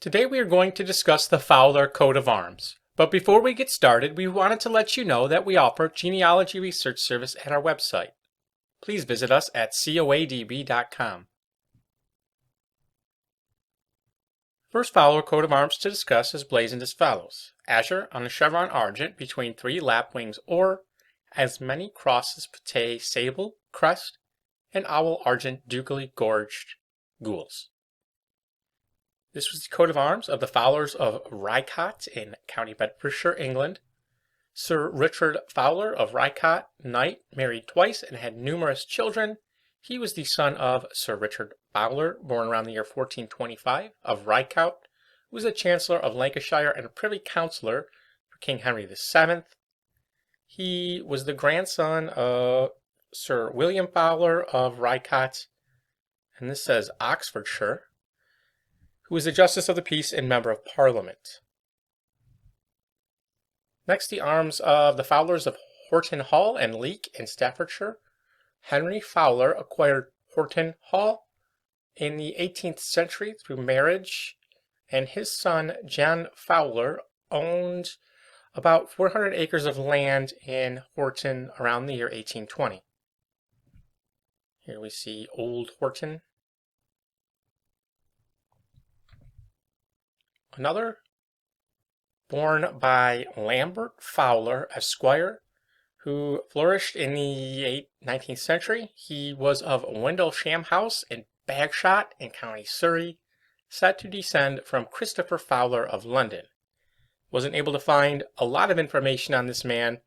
Today we are going to discuss the Fowler coat of arms. But before we get started, we wanted to let you know that we offer genealogy research service at our website. Please visit us at coadb.com. First Fowler coat of arms to discuss is blazoned as follows: Azure on a chevron argent between 3 lapwings, or as many crosses, pattee, sable, crest, and owl argent, ducally, gorged, gules. This was the coat of arms of the Fowlers of Ricott in County Bedfordshire, England. Sir Richard Ffowler of Ricott, knight, married twice and had numerous children. He was the son of Sir Richard Ffowler, born around the year 1425, of Rycott, who was a Chancellor of Lancashire and a privy councillor for King Henry VII. He was the grandson of Sir William Fowler of Ricott, and this says Oxfordshire, who was a Justice of the Peace and Member of Parliament. Next, the arms of the Fowlers of Horton Hall and Leek in Staffordshire. Henry Fowler acquired Horton Hall in the 18th century through marriage, and his son John Fowler owned about 400 acres of land in Horton around the year 1820. Here we see Old Horton. Another, born by Lambert Fowler, Esquire, who flourished in the 19th century. He was of Windlesham House in Bagshot in County Surrey, said to descend from Christopher Fowler of London. Wasn't able to find a lot of information on this man,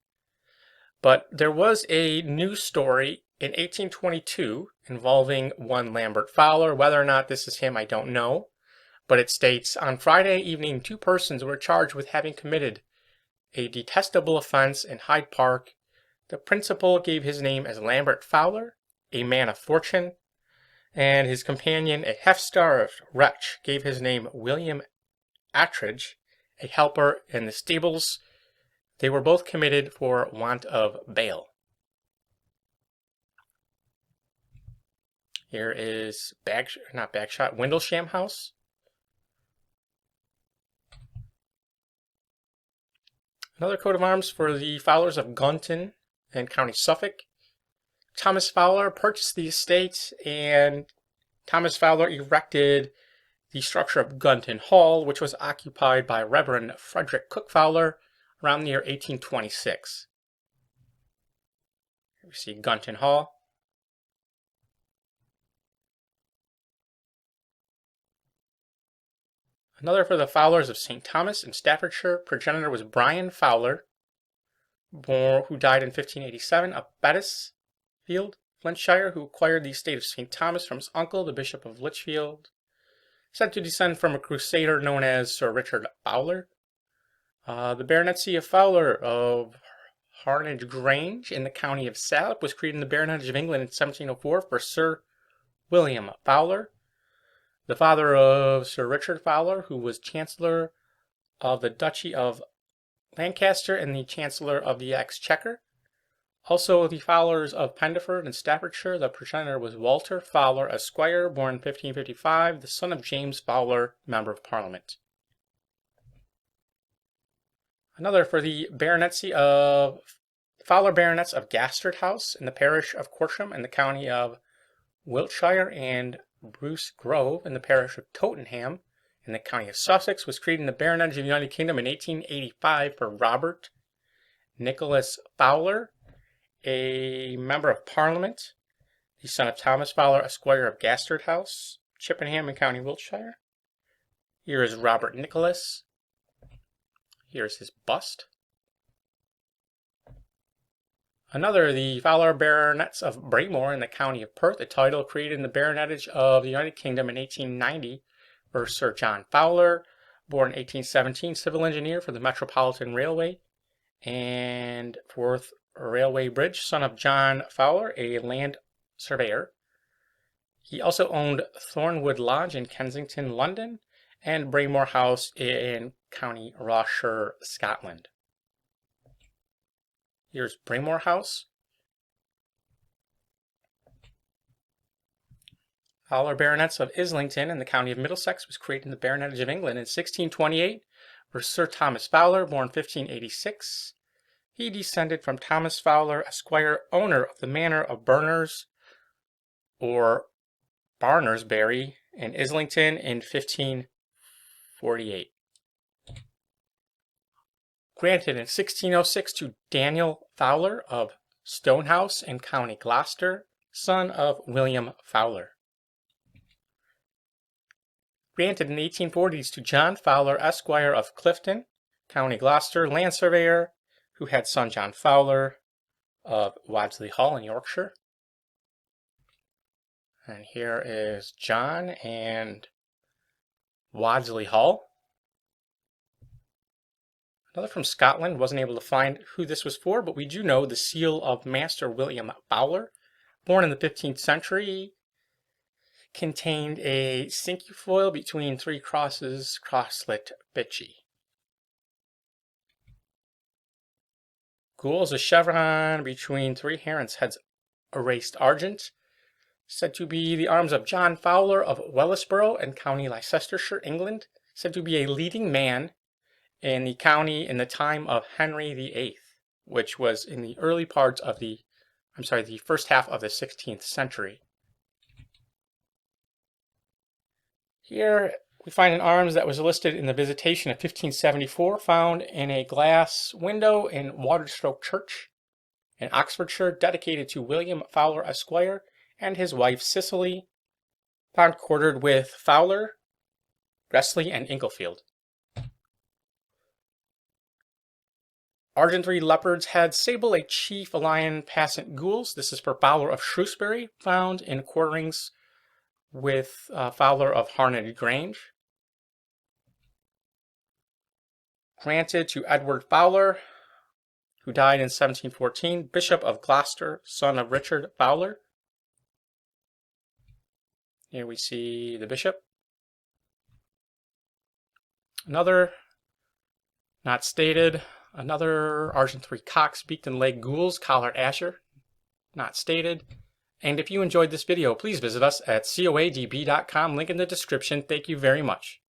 but there was a news story in 1822 involving one Lambert Fowler. Whether or not this is him, I don't know. But it states, on Friday evening, 2 persons were charged with having committed a detestable offense in Hyde Park. The principal gave his name as Lambert Fowler, a man of fortune, and his companion, a half-starved wretch, gave his name William Attridge, a helper in the stables. They were both committed for want of bail. Here is Windlesham House. Another coat of arms for the Fowlers of Gunton in County Suffolk. Thomas Fowler purchased the estate, and Thomas Fowler erected the structure of Gunton Hall, which was occupied by Reverend Frederick Cook Fowler around the year 1826. Here we see Gunton Hall. Another for the Fowlers of St. Thomas in Staffordshire. Progenitor was Brian Fowler, who died in 1587, of Beddisfield, Flintshire, who acquired the estate of St. Thomas from his uncle, the Bishop of Lichfield, said to descend from a crusader known as Sir Richard Ffowler. The baronetcy of Fowler of Harnage Grange in the county of Salop was created in the baronetage of England in 1704 for Sir William Fowler, the father of Sir Richard Ffowler, who was Chancellor of the Duchy of Lancaster and the Chancellor of the Exchequer. Also, the Fowlers of Pendeford in Staffordshire. The progenitor was Walter Fowler, Esquire, born 1555, the son of James Fowler, Member of Parliament. Another for the baronetcy of Fowler Baronets of Gastard House in the parish of Corsham in the county of Wiltshire, and Bruce Grove in the parish of Tottenham in the county of Sussex was created in the baronetage of the United Kingdom in 1885 for Robert Nicholas Fowler, a member of Parliament, the son of Thomas Fowler, Esquire of Gastard House, Chippenham in County Wiltshire. Here is Robert Nicholas. Here is his bust. Another, the Fowler Baronets of Braymore in the county of Perth, a title created in the baronetage of the United Kingdom in 1890 for Sir John Fowler, born 1817, civil engineer for the Metropolitan Railway and Forth Railway Bridge, son of John Fowler, a land surveyor. He also owned Thornwood Lodge in Kensington, London, and Braymore House in County Rossshire, Scotland. Here's Braymore House. Fowler Baronets of Islington in the county of Middlesex was created in the baronetage of England in 1628 for Sir Thomas Fowler, born 1586. He descended from Thomas Fowler, Esquire, owner of the manor of Berners or Barnersbury in Islington in 1548. Granted in 1606 to Daniel Fowler of Stonehouse in County Gloucester, son of William Fowler. Granted in the 1840s to John Fowler, Esquire of Clifton, County Gloucester, land surveyor, who had son John Fowler of Wadsley Hall in Yorkshire. And here is John and Wadsley Hall. Another from Scotland, wasn't able to find who this was for, but we do know the seal of Master William Fowler, born in the 15th century, contained a cinquefoil between three crosses, crosslet bitchy. Gules, a chevron between three herons' heads, erased argent, said to be the arms of John Fowler of Wellisborough in County Leicestershire, England, said to be a leading man in the county in the time of Henry VIII, which was in the early parts of the first half of the 16th century. Here we find an arms that was listed in the Visitation of 1574, found in a glass window in Waterstoke Church in Oxfordshire, dedicated to William Fowler, Esquire, and his wife Cicely, found quartered with Fowler, Gressley, and Inglefield. Argent 3 leopard's head sable, a chief, a lion, passant, gules. This is for Fowler of Shrewsbury, found in quarterings with Fowler of Harned Grange. Granted to Edward Fowler, who died in 1714, Bishop of Gloucester, son of Richard Ffowler. Here we see the bishop. Another, not stated, another Argent 3 cocks, beaked and leg gules, collared Azure, not stated. And if you enjoyed this video, please visit us at coadb.com, link in the description. Thank you very much.